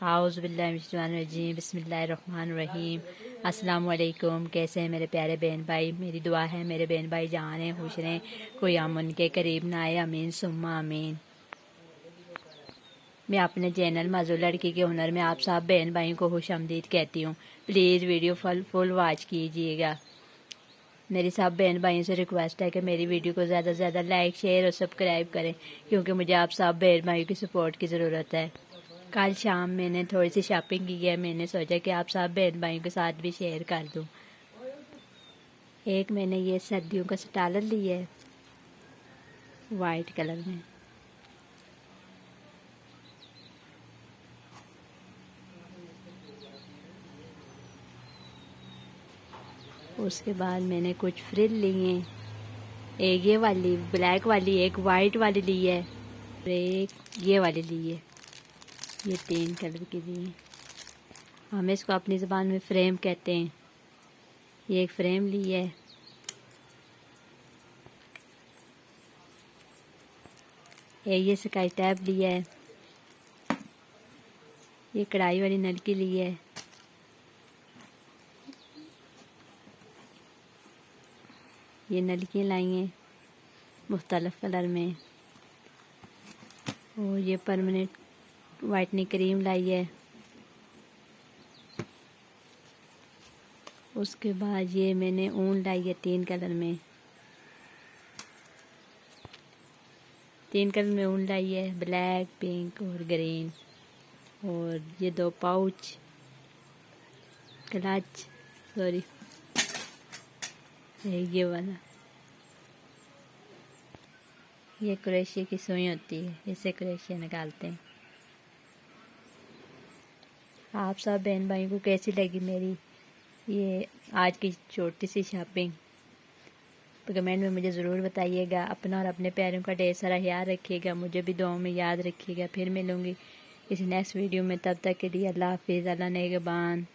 आऊज़ुबिल्लाहिमिनश्शैतानिर्रजीम बिस्मिल्लाहिर्रहमानिर्रहीम। अस्सलाम वालेकुम। कैसे हैं मेरे प्यारे बहन भाई। मेरी दुआ है मेरे बहन भाई जहाँ हैं खुश रहें, कोई हम उनके करीब ना आए। अमीन सुम्मा अमीन। मैं अपने चैनल मज़ू लड़की के हुनर में आप सब बहन भाइयों को खुशामदीद कहती हूँ। प्लीज़ वीडियो फुल वॉच कीजिएगा। मेरी सब बहन भाइयों से रिक्वेस्ट है कि मेरी वीडियो को ज़्यादा से ज़्यादा लाइक शेयर और सब्सक्राइब करें, क्योंकि मुझे आप सब बहन भाइयों की सपोर्ट की ज़रूरत है। कल शाम मैंने थोड़ी सी शॉपिंग की है। मैंने सोचा कि आप सब बहन भाइयों के साथ भी शेयर कर दूं। एक मैंने ये सर्दियों का स्टालर लिया है वाइट कलर में। उसके बाद मैंने कुछ फ्रिल लिए, एक ये वाली ब्लैक वाली, एक वाइट वाली ली है और एक ये वाली ली है। ये 3 कलर की ली है। हम इसको अपनी ज़बान में फ्रेम कहते हैं। ये एक फ्रेम ली है। ये स्काई टैप लिया है। ये कढ़ाई वाली नलकी ली है। ये नलकियाँ लाई हैं मुख्तलिफ कलर में। और ये परमानेंट वाइटनिंग क्रीम लाई है। उसके बाद ये मैंने ऊन लाई है 3 कलर में। 3 कलर में ऊन लाई है, ब्लैक, पिंक और ग्रीन। और ये 2 पाउच, क्लच, सॉरी ये वाला, ये क्रोशिया की सुई होती है, इससे क्रोशिया निकालते हैं। आप सब बहन भाइयों को कैसी लगी मेरी ये आज की छोटी सी शॉपिंग, तो कमेंट में मुझे ज़रूर बताइएगा। अपना और अपने प्यारों का ढेर सारा ख्याल रखिएगा। मुझे भी दुआओं में याद रखिएगा। फिर मिलूँगी किसी नेक्स्ट वीडियो में। तब तक के लिए अल्लाह हाफिज़, अल्लाह नेगबान।